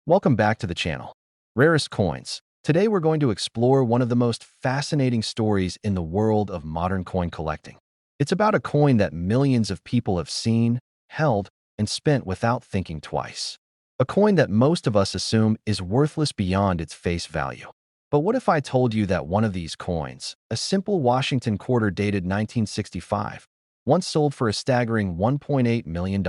Welcome back to the channel. Rarest Coins. Today we're going to explore one of the most fascinating stories in the world of modern coin collecting. It's about a coin that millions of people have seen, held, and spent without thinking twice. A coin that most of us assume is worthless beyond its face value. But what if I told you that one of these coins, a simple Washington quarter dated 1965, once sold for a staggering $1.8 million?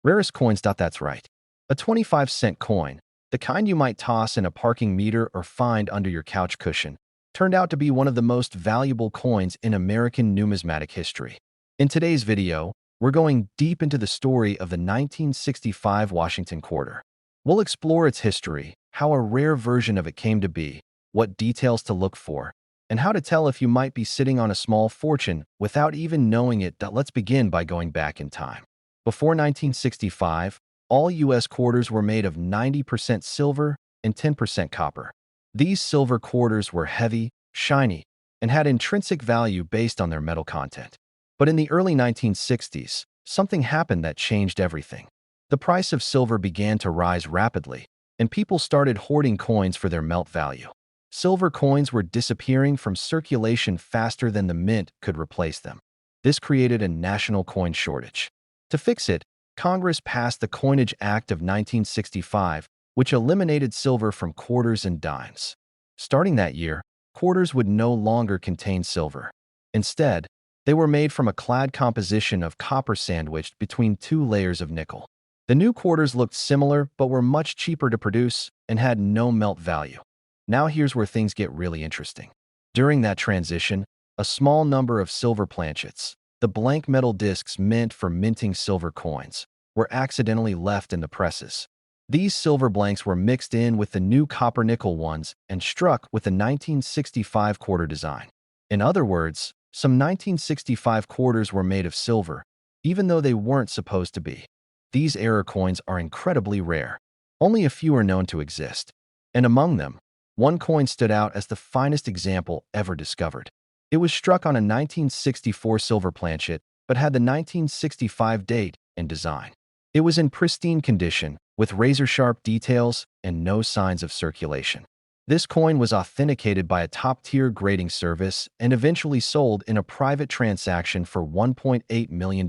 Rarest coins. That's right. A 25-cent coin, the kind you might toss in a parking meter or find under your couch cushion, turned out to be one of the most valuable coins in American numismatic history. In today's video, we're going deep into the story of the 1965 Washington quarter. We'll explore its history, how a rare version of it came to be, what details to look for, and how to tell if you might be sitting on a small fortune without even knowing it. Let's begin by going back in time. Before 1965, all U.S. quarters were made of 90% silver and 10% copper. These silver quarters were heavy, shiny, and had intrinsic value based on their metal content. But in the early 1960s, something happened that changed everything. The price of silver began to rise rapidly, and people started hoarding coins for their melt value. Silver coins were disappearing from circulation faster than the mint could replace them. This created a national coin shortage. To fix it, Congress passed the Coinage Act of 1965, which eliminated silver from quarters and dimes. Starting that year, quarters would no longer contain silver. Instead, they were made from a clad composition of copper sandwiched between two layers of nickel. The new quarters looked similar but were much cheaper to produce and had no melt value. Now here's where things get really interesting. During that transition, a small number of silver planchets, the blank metal discs meant for minting silver coins, were accidentally left in the presses. These silver blanks were mixed in with the new copper-nickel ones and struck with the 1965 quarter design. In other words, some 1965 quarters were made of silver, even though they weren't supposed to be. These error coins are incredibly rare. Only a few are known to exist. And among them, one coin stood out as the finest example ever discovered. It was struck on a 1964 silver planchet, but had the 1965 date and design. It was in pristine condition, with razor-sharp details and no signs of circulation. This coin was authenticated by a top-tier grading service and eventually sold in a private transaction for $1.8 million.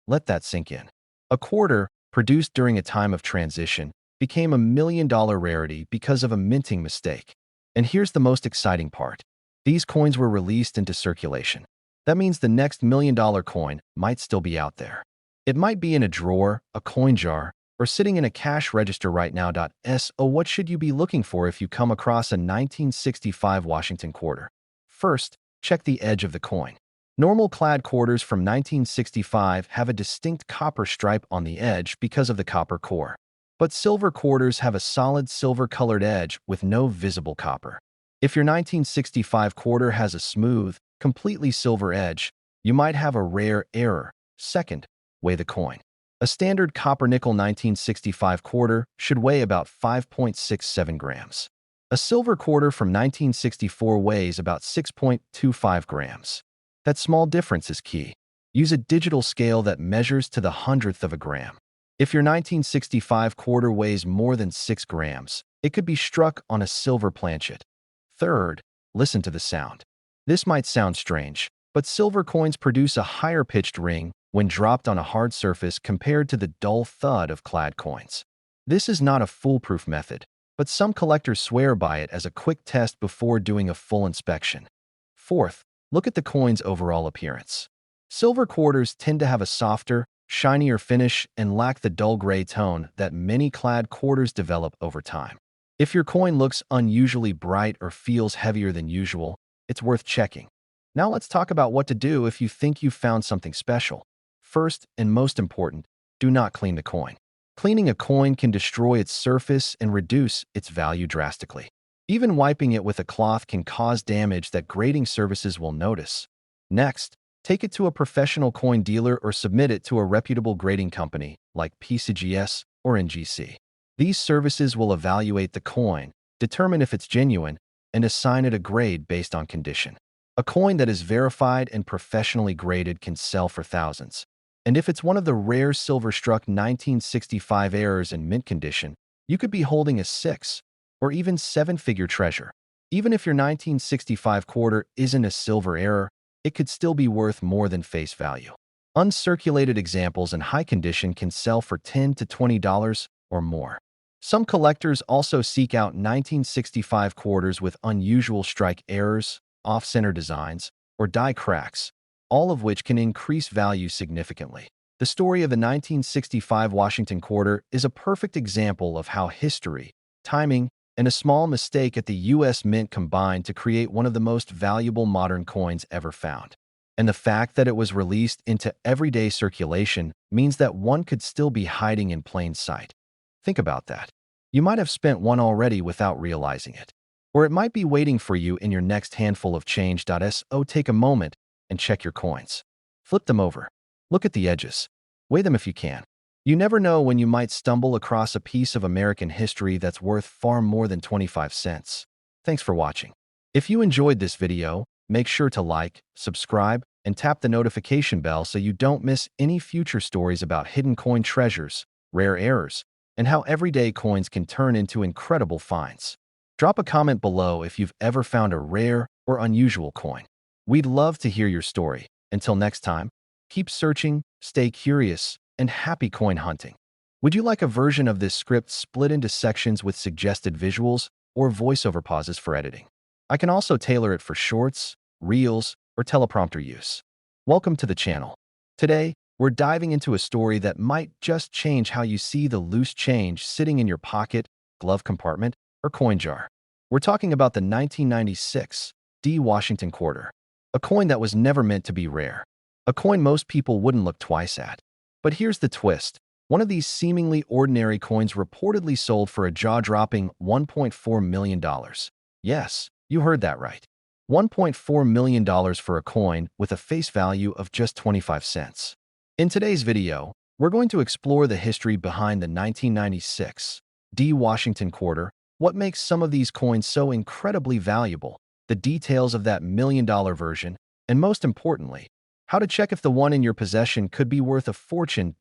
Let that sink in. A quarter, produced during a time of transition, became a million-dollar rarity because of a minting mistake. And here's the most exciting part. These coins were released into circulation. That means the next million-dollar coin might still be out there. It might be in a drawer, a coin jar, or sitting in a cash register right now. So what should you be looking for if you come across a 1965 Washington quarter? First, check the edge of the coin. Normal clad quarters from 1965 have a distinct copper stripe on the edge because of the copper core. But silver quarters have a solid silver-colored edge with no visible copper. If your 1965 quarter has a smooth, completely silver edge, you might have a rare error. Second, weigh the coin. A standard copper-nickel 1965 quarter should weigh about 5.67 grams. A silver quarter from 1964 weighs about 6.25 grams. That small difference is key. Use a digital scale that measures to the hundredth of a gram. If your 1965 quarter weighs more than 6 grams, it could be struck on a silver planchet. Third, listen to the sound. This might sound strange, but silver coins produce a higher-pitched ring when dropped on a hard surface compared to the dull thud of clad coins. This is not a foolproof method, but some collectors swear by it as a quick test before doing a full inspection. Fourth, look at the coin's overall appearance. Silver quarters tend to have a softer, shinier finish and lack the dull gray tone that many clad quarters develop over time. If your coin looks unusually bright or feels heavier than usual, it's worth checking. Now let's talk about what to do if you think you've found something special. First, and most important, do not clean the coin. Cleaning a coin can destroy its surface and reduce its value drastically. Even wiping it with a cloth can cause damage that grading services will notice. Next, take it to a professional coin dealer or submit it to a reputable grading company like PCGS or NGC. These services will evaluate the coin, determine if it's genuine, and assign it a grade based on condition. A coin that is verified and professionally graded can sell for thousands. And if it's one of the rare silver-struck 1965 errors in mint condition, You could be holding a six or even seven-figure treasure. Even if your 1965 quarter isn't a silver error, it could still be worth more than face value. Uncirculated examples in high condition can sell for $10 to $20 or more. Some collectors also seek out 1965 quarters with unusual strike errors, off-center designs, or die cracks, all of which can increase value significantly. The story of the 1965 Washington quarter is a perfect example of how history, timing, and a small mistake at the U.S. Mint combined to create one of the most valuable modern coins ever found. And the fact that it was released into everyday circulation means that one could still be hiding in plain sight. Think about that. You might have spent one already without realizing it. Or it might be waiting for you in your next handful of change. So take a moment and check your coins. Flip them over. Look at the edges. Weigh them if you can. You never know when you might stumble across a piece of American history that's worth far more than 25 cents. Thanks for watching. If you enjoyed this video, make sure to like, subscribe, and tap the notification bell so you don't miss any future stories about hidden coin treasures, rare errors, and how everyday coins can turn into incredible finds. Drop a comment below if you've ever found a rare or unusual coin. We'd love to hear your story. Until next time, keep searching, stay curious, and happy coin hunting. Would you like a version of this script split into sections with suggested visuals or voiceover pauses for editing? I can also tailor it for shorts, reels, or teleprompter use. Welcome to the channel. Today, we're diving into a story that might just change how you see the loose change sitting in your pocket, glove compartment, or coin jar. We're talking about the 1996 D Washington quarter, a coin that was never meant to be rare, a coin most people wouldn't look twice at. But here's the twist. One of these seemingly ordinary coins reportedly sold for a jaw-dropping $1.4 million. Yes, you heard that right. $1.4 million for a coin with a face value of just 25 cents. In today's video, we're going to explore the history behind the 1996 D Washington quarter, what makes some of these coins so incredibly valuable, the details of that million-dollar version, and most importantly, how to check if the one in your possession could be worth a fortune.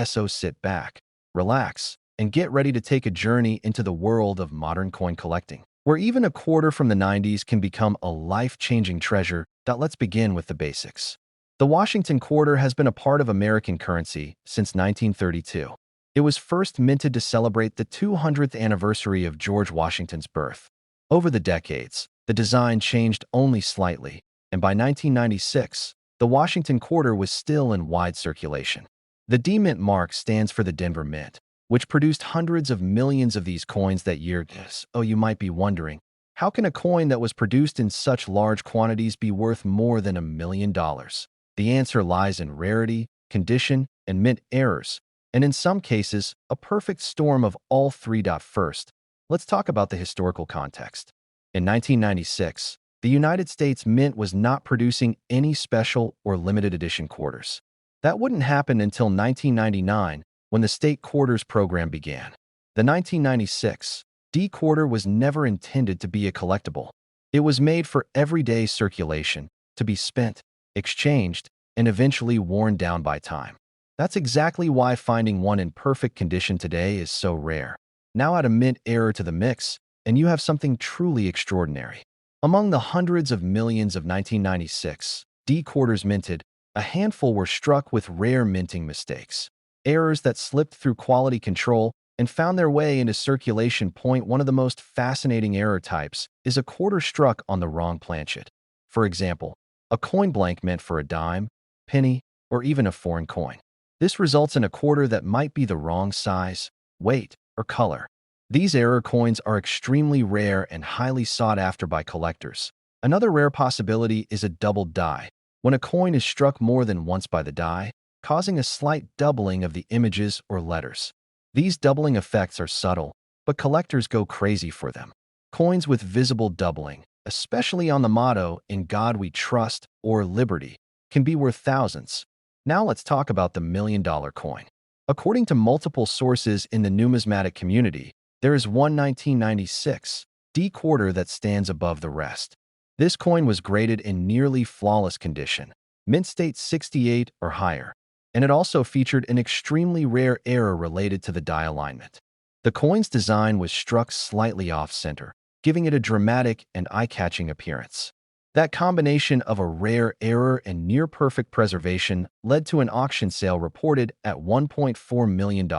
So sit back, relax, and get ready to take a journey into the world of modern coin collecting, where even a quarter from the 90s can become a life-changing treasure. Let's begin with the basics. The Washington quarter has been a part of American currency since 1932. It was first minted to celebrate the 200th anniversary of George Washington's birth. Over the decades, the design changed only slightly, and by 1996, the Washington quarter was still in wide circulation. The D Mint mark stands for the Denver Mint, which produced hundreds of millions of these coins that year. Oh, you might be wondering, how can a coin that was produced in such large quantities be worth more than $1 million? The answer lies in rarity, condition, and mint errors, and in some cases, a perfect storm of all three. First, let's talk about the historical context. In 1996, the United States Mint was not producing any special or limited edition quarters. That wouldn't happen until 1999, when the state quarters program began. The 1996 D quarter was never intended to be a collectible. It was made for everyday circulation, to be spent, exchanged, and eventually worn down by time. That's exactly why finding one in perfect condition today is so rare. Now add a mint error to the mix, and you have something truly extraordinary. Among the hundreds of millions of 1996 D quarters minted, a handful were struck with rare minting mistakes, errors that slipped through quality control and found their way into circulation. One of the most fascinating error types is a quarter struck on the wrong planchet. For example, a coin blank meant for a dime, penny, or even a foreign coin. This results in a quarter that might be the wrong size, weight, or color. These error coins are extremely rare and highly sought after by collectors. Another rare possibility is a doubled die, when a coin is struck more than once by the die, causing a slight doubling of the images or letters. These doubling effects are subtle, but collectors go crazy for them. Coins with visible doubling, especially on the motto "In God We Trust" or "Liberty," can be worth thousands. Now let's talk about the million-dollar coin. According to multiple sources in the numismatic community, there is one 1996 D quarter that stands above the rest. This coin was graded in nearly flawless condition, mint state 68 or higher, and it also featured an extremely rare error related to the die alignment. The coin's design was struck slightly off-center, giving it a dramatic and eye-catching appearance. That combination of a rare error and near-perfect preservation led to an auction sale reported at $1.4 million.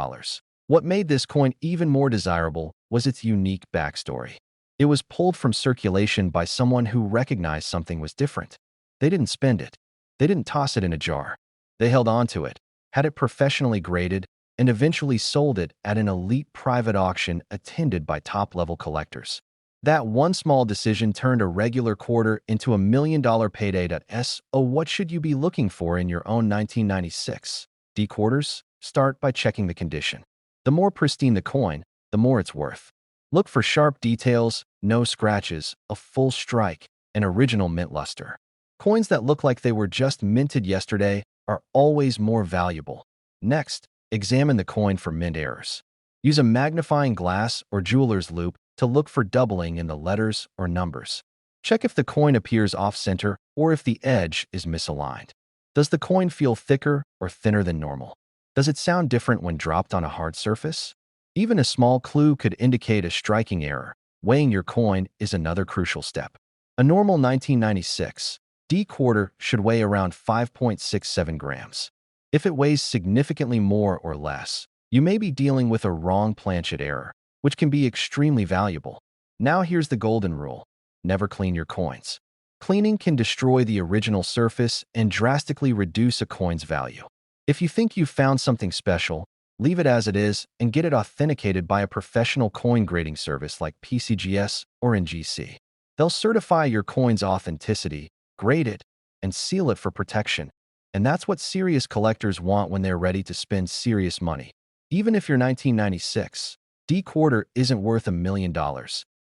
What made this coin even more desirable was its unique backstory. It was pulled from circulation by someone who recognized something was different. They didn't spend it. They didn't toss it in a jar. They held on to it, had it professionally graded, and eventually sold it at an elite private auction attended by top-level collectors. That one small decision turned a regular quarter into $1 million payday. So what should you be looking for in your own 1996 D quarters? Start by checking the condition. The more pristine the coin, the more it's worth. Look for sharp details, no scratches, a full strike, and original mint luster. Coins that look like they were just minted yesterday are always more valuable. Next, examine the coin for mint errors. Use a magnifying glass or jeweler's loupe to look for doubling in the letters or numbers. Check if the coin appears off-center or if the edge is misaligned. Does the coin feel thicker or thinner than normal? Does it sound different when dropped on a hard surface? Even a small clue could indicate a striking error. Weighing your coin is another crucial step. A normal 1996 D quarter should weigh around 5.67 grams. If it weighs significantly more or less, you may be dealing with a wrong planchet error, which can be extremely valuable. Now here's the golden rule. Never clean your coins. Cleaning can destroy the original surface and drastically reduce a coin's value. If you think you've found something special, leave it as it is and get it authenticated by a professional coin grading service like PCGS or NGC. They'll certify your coin's authenticity, grade it, and seal it for protection. And that's what serious collectors want when they're ready to spend serious money. Even if your 1996 D quarter isn't worth $1 million,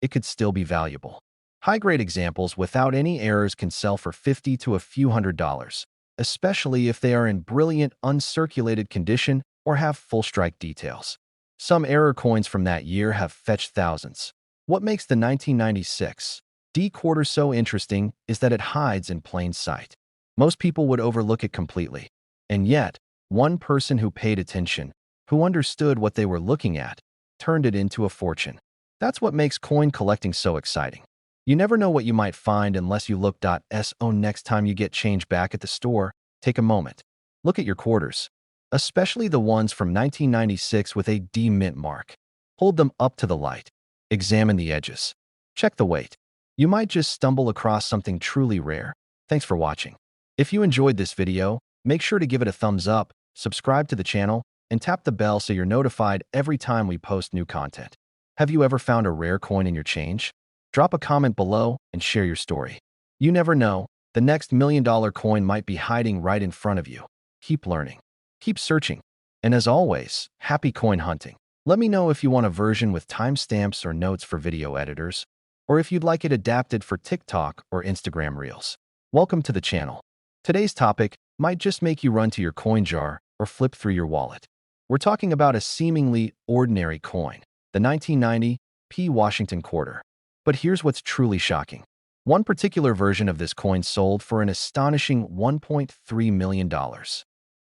it could still be valuable. High-grade examples without any errors can sell for $50 to a few $100s, especially if they are in brilliant, uncirculated condition or have full strike details. Some error coins from that year have fetched thousands. What makes the 1996 D quarter so interesting is that it hides in plain sight. Most people would overlook it completely. And yet, one person who paid attention, who understood what they were looking at, turned it into a fortune. That's what makes coin collecting so exciting. You never know what you might find unless you look. So next time you get change back at the store, take a moment. Look at your quarters, especially the ones from 1996 with a D mint mark. Hold them up to the light. Examine the edges. Check the weight. You might just stumble across something truly rare. Thanks for watching. If you enjoyed this video, make sure to give it a thumbs up, subscribe to the channel, and tap the bell so you're notified every time we post new content. Have you ever found a rare coin in your change? Drop a comment below and share your story. You never know, the next $1 million coin might be hiding right in front of you. Keep learning. Keep searching. And as always, happy coin hunting. Let me know if you want a version with timestamps or notes for video editors, or if you'd like it adapted for TikTok or Instagram Reels. Welcome to the channel. Today's topic might just make you run to your coin jar or flip through your wallet. We're talking about a seemingly ordinary coin, the 1990 P. Washington quarter. But here's what's truly shocking. One particular version of this coin sold for an astonishing $1.3 million.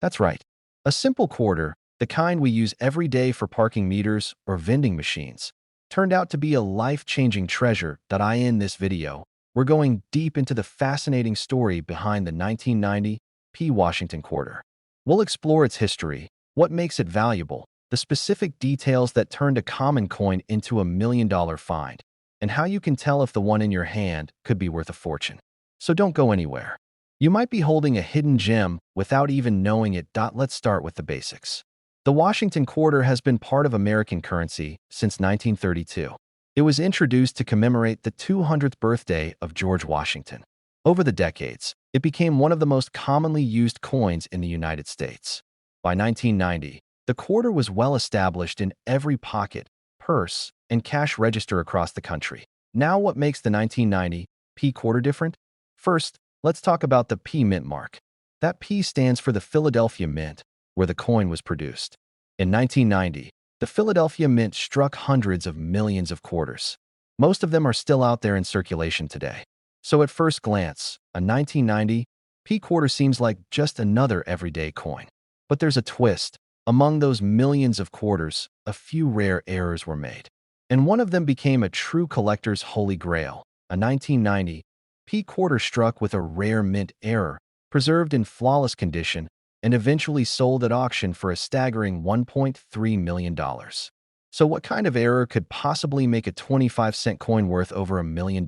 That's right, a simple quarter, the kind we use every day for parking meters or vending machines, turned out to be a life-changing treasure. In this video, we're going deep into the fascinating story behind the 1990 P. Washington quarter. We'll explore its history, what makes it valuable, the specific details that turned a common coin into $1 million find, and how you can tell if the one in your hand could be worth a fortune. So don't go anywhere. You might be holding a hidden gem without even knowing it. Let's start with the basics. The Washington quarter has been part of American currency since 1932. It was introduced to commemorate the 200th birthday of George Washington. Over the decades, it became one of the most commonly used coins in the United States. By 1990, the quarter was well established in every pocket, purse, and cash register across the country. Now, what makes the 1990 P quarter different? First, let's talk about the P mint mark. That P stands for the Philadelphia Mint, where the coin was produced. In 1990, the Philadelphia Mint struck hundreds of millions of quarters. Most of them are still out there in circulation today. So at first glance, a 1990 P quarter seems like just another everyday coin. But there's a twist. Among those millions of quarters, a few rare errors were made. And one of them became a true collector's holy grail, a 1990 P quarter struck with a rare mint error, preserved in flawless condition, and eventually sold at auction for a staggering $1.3 million. So what kind of error could possibly make a 25-cent coin worth over $1 million?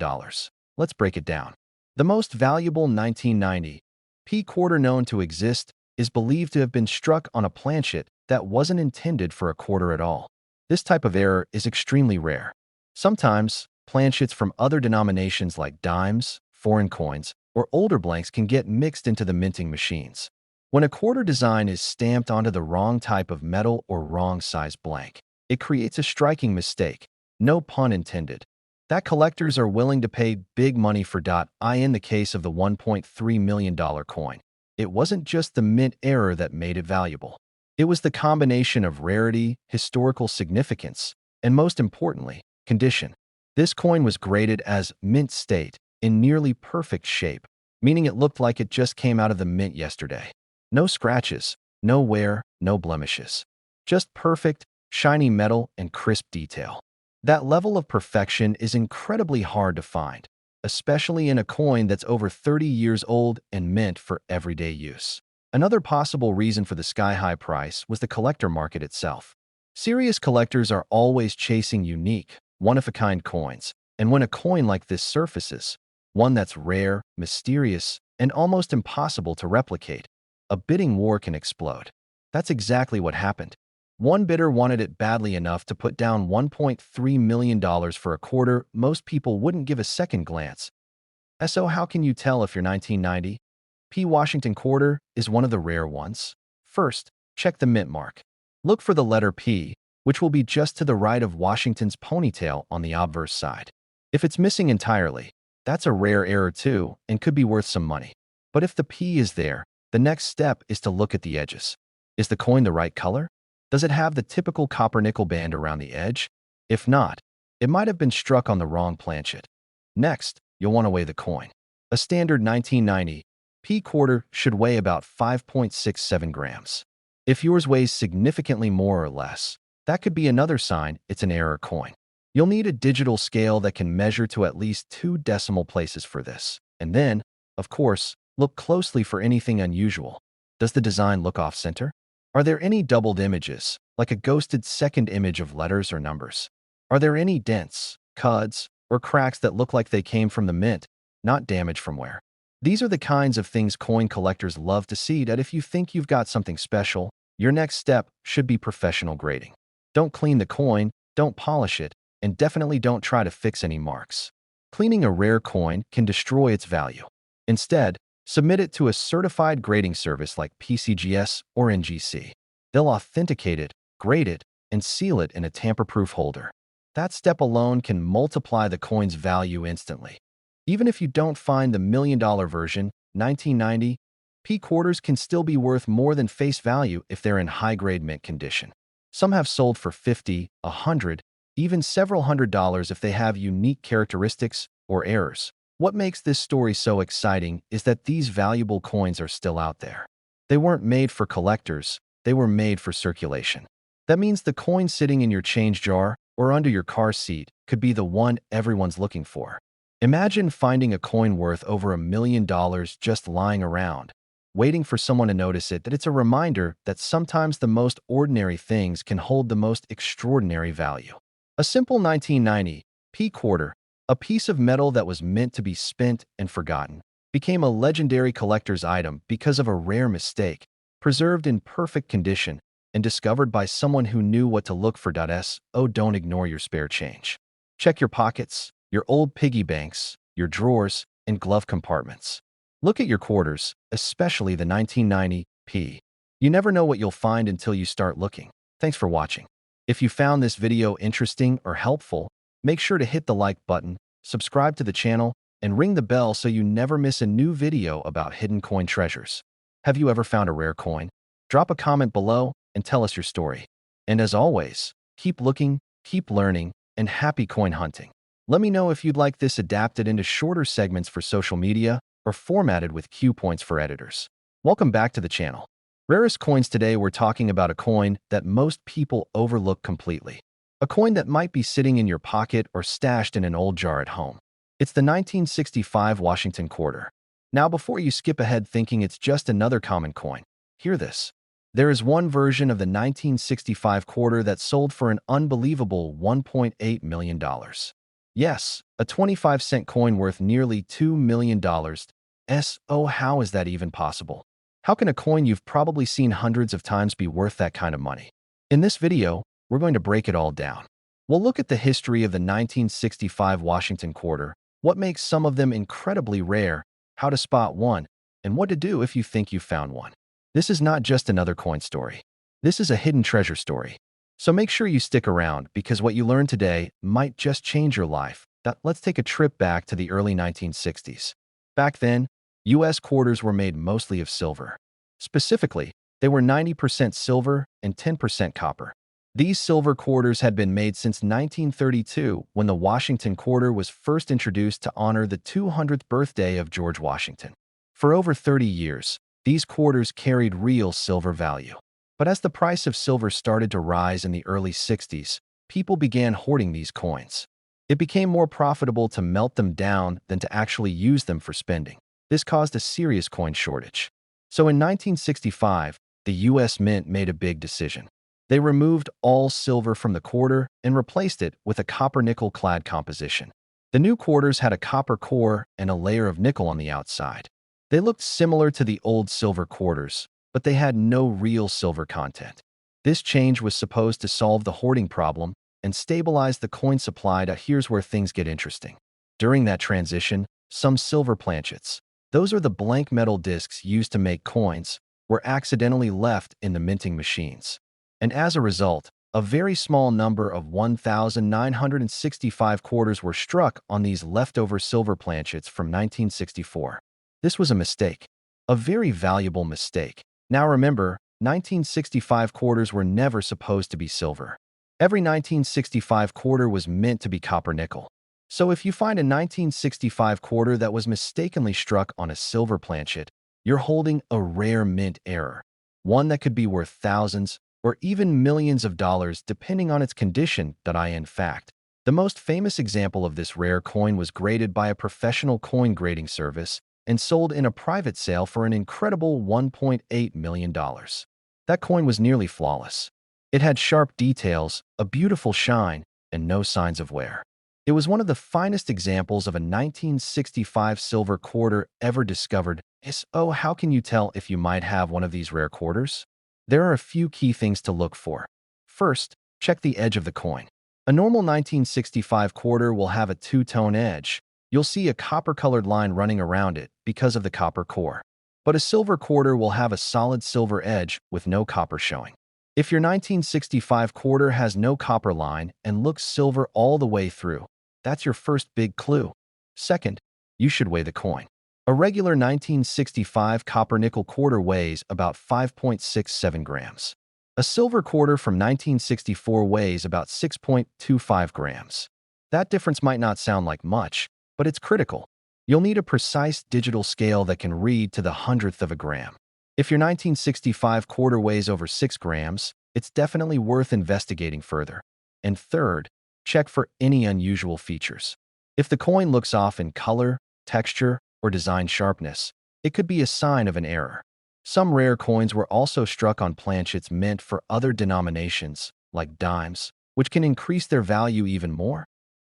Let's break it down. The most valuable 1990 P quarter known to exist is believed to have been struck on a planchet that wasn't intended for a quarter at all. This type of error is extremely rare. Sometimes, planchets from other denominations like dimes, foreign coins, or older blanks can get mixed into the minting machines. When a quarter design is stamped onto the wrong type of metal or wrong size blank, it creates a striking mistake, no pun intended, that collectors are willing to pay big money for. In the case of the $1.3 million coin, it wasn't just the mint error that made it valuable. It was the combination of rarity, historical significance, and most importantly, condition. This coin was graded as mint state, in nearly perfect shape, meaning it looked like it just came out of the mint yesterday. No scratches, no wear, no blemishes. Just perfect, shiny metal and crisp detail. That level of perfection is incredibly hard to find, especially in a coin that's over 30 years old and meant for everyday use. Another possible reason for the sky-high price was the collector market itself. Serious collectors are always chasing unique, one-of-a-kind coins, and when a coin like this surfaces, one that's rare, mysterious, and almost impossible to replicate, a bidding war can explode. That's exactly what happened. One bidder wanted it badly enough to put down $1.3 million for a quarter most people wouldn't give a second glance. So how can you tell if your 1990 P Washington quarter is one of the rare ones? First, check the mint mark. Look for the letter P, which will be just to the right of Washington's ponytail on the obverse side. If it's missing entirely, that's a rare error too and could be worth some money. But if the P is there, the next step is to look at the edges. Is the coin the right color? Does it have the typical copper-nickel band around the edge? If not, it might have been struck on the wrong planchet. Next, you'll want to weigh the coin. A standard 1990 P quarter should weigh about 5.67 grams. If yours weighs significantly more or less, that could be another sign it's an error coin. You'll need a digital scale that can measure to at least 2 decimal places for this. And then, of course, look closely for anything unusual. Does the design look off-center? Are there any doubled images, like a ghosted second image of letters or numbers? Are there any dents, cuds, or cracks that look like they came from the mint, not damage from wear? These are the kinds of things coin collectors love to see. That if you think you've got something special, your next step should be professional grading. Don't clean the coin, don't polish it, and definitely don't try to fix any marks. Cleaning a rare coin can destroy its value. Instead, submit it to a certified grading service like PCGS or NGC. They'll authenticate it, grade it, and seal it in a tamper-proof holder. That step alone can multiply the coin's value instantly. Even if you don't find the million-dollar version, 1990 P quarters can still be worth more than face value if they're in high-grade mint condition. Some have sold for $50, $100, even several $100s if they have unique characteristics or errors. What makes this story so exciting is that these valuable coins are still out there. They weren't made for collectors, they were made for circulation. That means the coin sitting in your change jar or under your car seat could be the one everyone's looking for. Imagine finding a coin worth over $1 million just lying around, waiting for someone to notice it. That it's a reminder that sometimes the most ordinary things can hold the most extraordinary value. A simple 1990 P quarter, a piece of metal that was meant to be spent and forgotten, became a legendary collector's item because of a rare mistake, preserved in perfect condition, and discovered by someone who knew what to look for. Don't ignore your spare change. Check your pockets, your old piggy banks, your drawers, and glove compartments. Look at your quarters, especially the 1990 P. You never know what you'll find until you start looking. Thanks for watching. If you found this video interesting or helpful, make sure to hit the like button, subscribe to the channel, and ring the bell so you never miss a new video about hidden coin treasures. Have you ever found a rare coin? Drop a comment below and tell us your story. And as always, keep looking, keep learning, and happy coin hunting. Let me know if you'd like this adapted into shorter segments for social media or formatted with cue points for editors. Welcome back to the channel. Rarest coins today, we're talking about a coin that most people overlook completely. A coin that might be sitting in your pocket or stashed in an old jar at home. It's the 1965 Washington quarter. Now, before you skip ahead thinking it's just another common coin, hear this. There is one version of the 1965 quarter that sold for an unbelievable $1.8 million. Yes, a 25-cent coin worth nearly $2 million. Oh, how is that even possible? How can a coin you've probably seen hundreds of times be worth that kind of money? In this video, we're going to break it all down. We'll look at the history of the 1965 Washington quarter, what makes some of them incredibly rare, how to spot one, and what to do if you think you found one. This is not just another coin story. This is a hidden treasure story. So make sure you stick around because what you learn today might just change your life. Let's take a trip back to the early 1960s. Back then, U.S. quarters were made mostly of silver. Specifically, they were 90% silver and 10% copper. These silver quarters had been made since 1932 when the Washington quarter was first introduced to honor the 200th birthday of George Washington. For over 30 years, these quarters carried real silver value. But as the price of silver started to rise in the early 60s, people began hoarding these coins. It became more profitable to melt them down than to actually use them for spending. This caused a serious coin shortage. So in 1965, the U.S. Mint made a big decision. They removed all silver from the quarter and replaced it with a copper-nickel-clad composition. The new quarters had a copper core and a layer of nickel on the outside. They looked similar to the old silver quarters, but they had no real silver content. This change was supposed to solve the hoarding problem and stabilize the coin supply. Here's where things get interesting. During that transition, some silver planchets, those are the blank metal discs used to make coins, were accidentally left in the minting machines. And as a result, a very small number of 1,965 quarters were struck on these leftover silver planchets from 1964. This was a mistake, a very valuable mistake. Now remember, 1965 quarters were never supposed to be silver. Every 1965 quarter was meant to be copper-nickel. So if you find a 1965 quarter that was mistakenly struck on a silver planchet, you're holding a rare mint error, one that could be worth thousands or even millions of dollars depending on its condition. In fact, the most famous example of this rare coin was graded by a professional coin grading service and sold in a private sale for an incredible $1.8 million. That coin was nearly flawless. It had sharp details, a beautiful shine, and no signs of wear. It was one of the finest examples of a 1965 silver quarter ever discovered. So how can you tell if you might have one of these rare quarters? There are a few key things to look for. First, check the edge of the coin. A normal 1965 quarter will have a two-tone edge. You'll see a copper-colored line running around it because of the copper core. But a silver quarter will have a solid silver edge with no copper showing. If your 1965 quarter has no copper line and looks silver all the way through, that's your first big clue. Second, you should weigh the coin. A regular 1965 copper-nickel quarter weighs about 5.67 grams. A silver quarter from 1964 weighs about 6.25 grams. That difference might not sound like much, but it's critical. You'll need a precise digital scale that can read to the hundredth of a gram. If your 1965 quarter weighs over 6 grams, it's definitely worth investigating further. And third, check for any unusual features. If the coin looks off in color, texture, or design sharpness, it could be a sign of an error. Some rare coins were also struck on planchets meant for other denominations, like dimes, which can increase their value even more.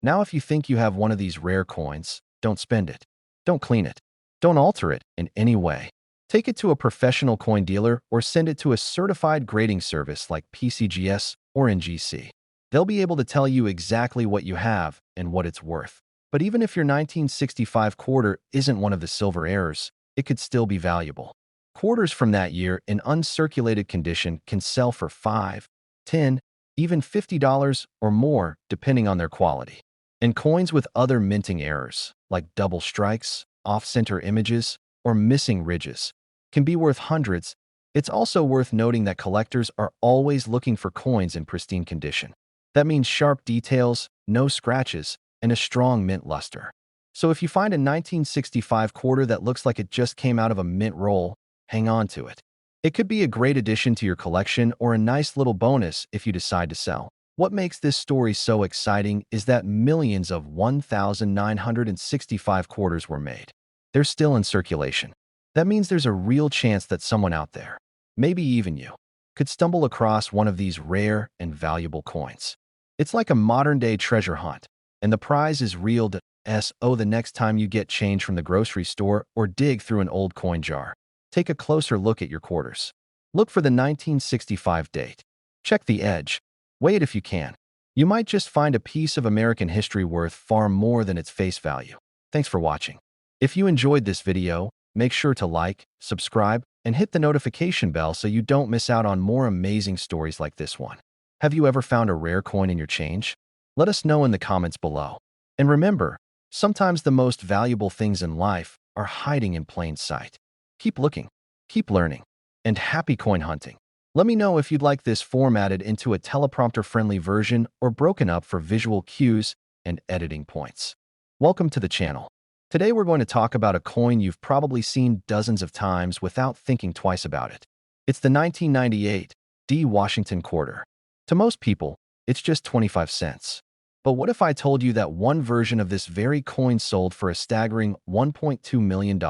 Now, if you think you have one of these rare coins, don't spend it. Don't clean it. Don't alter it in any way. Take it to a professional coin dealer or send it to a certified grading service like PCGS or NGC. They'll be able to tell you exactly what you have and what it's worth. But even if your 1965 quarter isn't one of the silver errors, it could still be valuable. Quarters from that year in uncirculated condition can sell for $5, $10, even $50 or more, depending on their quality. And coins with other minting errors, like double strikes, off-center images, or missing ridges, can be worth hundreds. It's also worth noting that collectors are always looking for coins in pristine condition. That means sharp details, no scratches, and a strong mint luster. So if you find a 1965 quarter that looks like it just came out of a mint roll, hang on to it. It could be a great addition to your collection or a nice little bonus if you decide to sell. What makes this story so exciting is that millions of 1,965 quarters were made. They're still in circulation. That means there's a real chance that someone out there, maybe even you, could stumble across one of these rare and valuable coins. It's like a modern-day treasure hunt, and the prize is real to the next time you get change from the grocery store or dig through an old coin jar. Take a closer look at your quarters. Look for the 1965 date. Check the edge. Weigh it if you can. You might just find a piece of American history worth far more than its face value. Thanks for watching. If you enjoyed this video, make sure to like, subscribe, and hit the notification bell so you don't miss out on more amazing stories like this one. Have you ever found a rare coin in your change? Let us know in the comments below. And remember, sometimes the most valuable things in life are hiding in plain sight. Keep looking, keep learning, and happy coin hunting. Let me know if you'd like this formatted into a teleprompter-friendly version or broken up for visual cues and editing points. Welcome to the channel. Today we're going to talk about a coin you've probably seen dozens of times without thinking twice about it. It's the 1998 D Washington quarter. To most people, it's just 25 cents. But what if I told you that one version of this very coin sold for a staggering $1.2 million?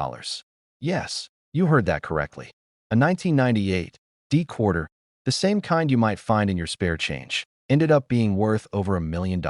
Yes, you heard that correctly. A 1998 D quarter, the same kind you might find in your spare change, ended up being worth over $1 million.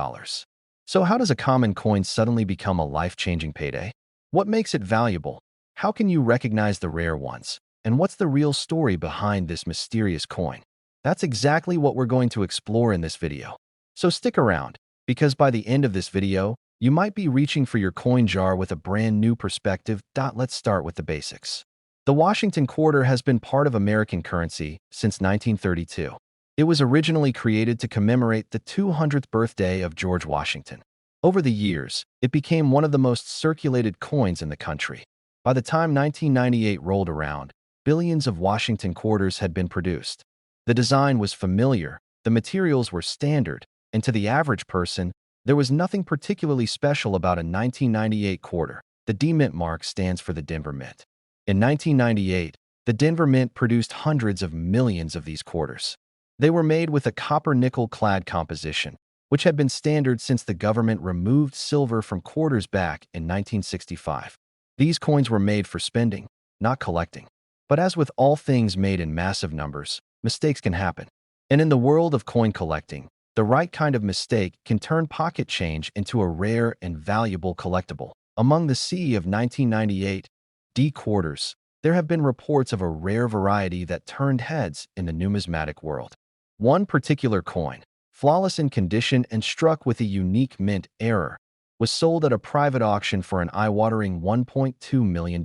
So how does a common coin suddenly become a life-changing payday? What makes it valuable? How can you recognize the rare ones? And what's the real story behind this mysterious coin? That's exactly what we're going to explore in this video. So stick around, because by the end of this video, you might be reaching for your coin jar with a brand new perspective. Let's start with the basics. The Washington quarter has been part of American currency since 1932. It was originally created to commemorate the 200th birthday of George Washington. Over the years, it became one of the most circulated coins in the country. By the time 1998 rolled around, billions of Washington quarters had been produced. The design was familiar, the materials were standard, and to the average person, there was nothing particularly special about a 1998 quarter. The D Mint mark stands for the Denver Mint. In 1998, the Denver Mint produced hundreds of millions of these quarters. They were made with a copper-nickel-clad composition, which had been standard since the government removed silver from quarters back in 1965. These coins were made for spending, not collecting. But as with all things made in massive numbers, mistakes can happen. And in the world of coin collecting, the right kind of mistake can turn pocket change into a rare and valuable collectible. Among the sea of 1998 D quarters, there have been reports of a rare variety that turned heads in the numismatic world. One particular coin, flawless in condition and struck with a unique mint error, was sold at a private auction for an eye-watering $1.2 million.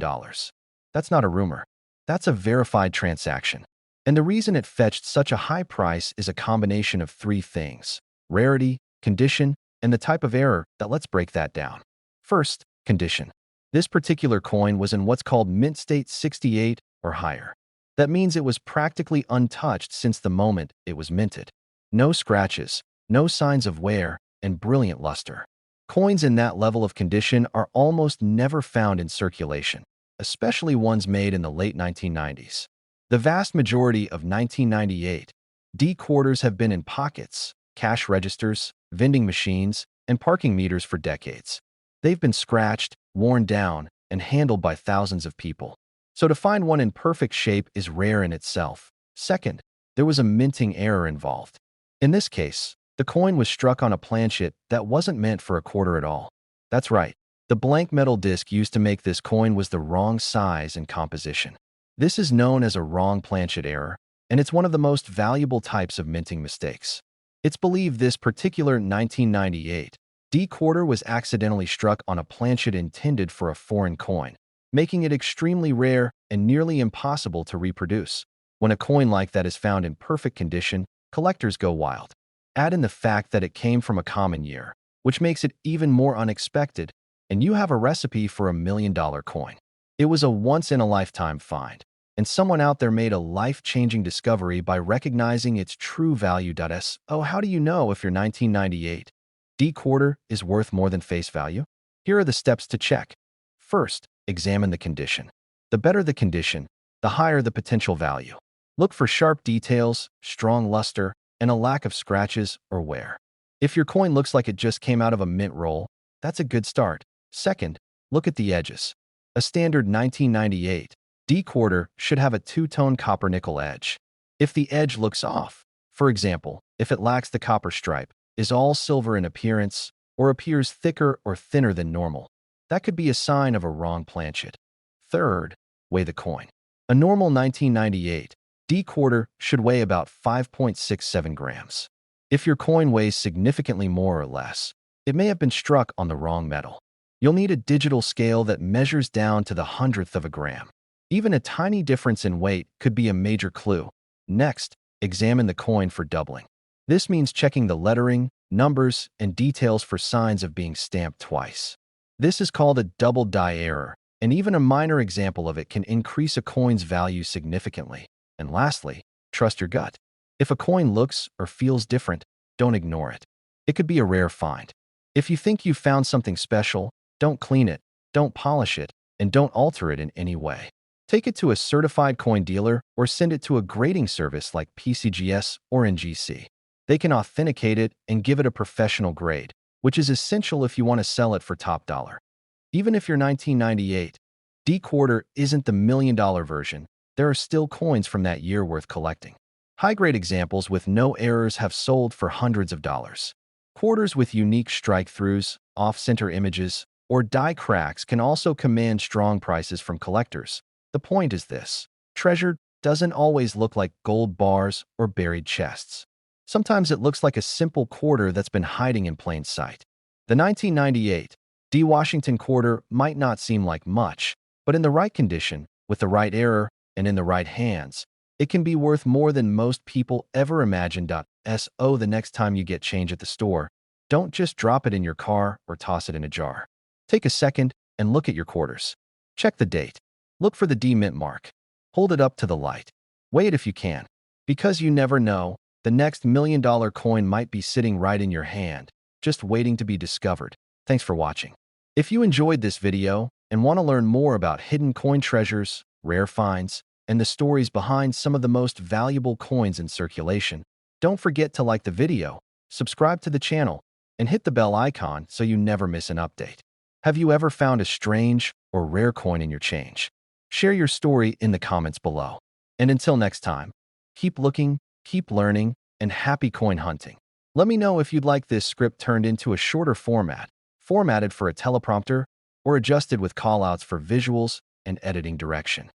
That's not a rumor. That's a verified transaction. And the reason it fetched such a high price is a combination of three things: rarity, condition, and the type of error. Let's break that down. First, condition. This particular coin was in what's called mint state 68 or higher. That means it was practically untouched since the moment it was minted. No scratches, no signs of wear, and brilliant luster. Coins in that level of condition are almost never found in circulation, especially ones made in the late 1990s. The vast majority of 1998 D quarters have been in pockets, cash registers, vending machines, and parking meters for decades. They've been scratched, worn down, and handled by thousands of people. So to find one in perfect shape is rare in itself. Second, there was a minting error involved. In this case, the coin was struck on a planchet that wasn't meant for a quarter at all. That's right, the blank metal disc used to make this coin was the wrong size and composition. This is known as a wrong planchet error, and it's one of the most valuable types of minting mistakes. It's believed this particular 1998 D quarter was accidentally struck on a planchet intended for a foreign coin, making it extremely rare and nearly impossible to reproduce. When a coin like that is found in perfect condition, collectors go wild. Add in the fact that it came from a common year, which makes it even more unexpected, and you have a recipe for $1 million coin. It was a once-in-a-lifetime find, and someone out there made a life-changing discovery by recognizing its true value. How do you know if your 1998 D quarter is worth more than face value? Here are the steps to check. First, examine the condition. The better the condition, the higher the potential value. Look for sharp details, strong luster, and a lack of scratches or wear. If your coin looks like it just came out of a mint roll, that's a good start. Second, look at the edges. A standard 1998 D quarter should have a two-tone copper-nickel edge. If the edge looks off, for example, if it lacks the copper stripe, is all silver in appearance, or appears thicker or thinner than normal, that could be a sign of a wrong planchet. Third, weigh the coin. A normal 1998 D quarter should weigh about 5.67 grams. If your coin weighs significantly more or less, it may have been struck on the wrong metal. You'll need a digital scale that measures down to the hundredth of a gram. Even a tiny difference in weight could be a major clue. Next, examine the coin for doubling. This means checking the lettering, numbers, and details for signs of being stamped twice. This is called a double die error, and even a minor example of it can increase a coin's value significantly. And lastly, trust your gut. If a coin looks or feels different, don't ignore it. It could be a rare find. If you think you've found something special, don't clean it, don't polish it, and don't alter it in any way. Take it to a certified coin dealer or send it to a grading service like PCGS or NGC. They can authenticate it and give it a professional grade, which is essential if you want to sell it for top dollar. Even if your 1998 D quarter isn't the million-dollar version, there are still coins from that year worth collecting. High-grade examples with no errors have sold for hundreds of dollars. Quarters with unique strike-throughs, off-center images, or die cracks can also command strong prices from collectors. The point is this: treasure doesn't always look like gold bars or buried chests. Sometimes it looks like a simple quarter that's been hiding in plain sight. The 1998 D Washington quarter might not seem like much, but in the right condition, with the right error, and in the right hands, it can be worth more than most people ever imagined. So the next time you get change at the store, don't just drop it in your car or toss it in a jar. Take a second and look at your quarters. Check the date. Look for the D mint mark. Hold it up to the light. Weigh it if you can. Because you never know, the next million-dollar coin might be sitting right in your hand, just waiting to be discovered. Thanks for watching. If you enjoyed this video and want to learn more about hidden coin treasures, rare finds, and the stories behind some of the most valuable coins in circulation, don't forget to like the video, subscribe to the channel, and hit the bell icon so you never miss an update. Have you ever found a strange or rare coin in your change? Share your story in the comments below. And until next time, keep looking, keep learning, and happy coin hunting. Let me know if you'd like this script turned into a shorter format, formatted for a teleprompter, or adjusted with callouts for visuals and editing direction.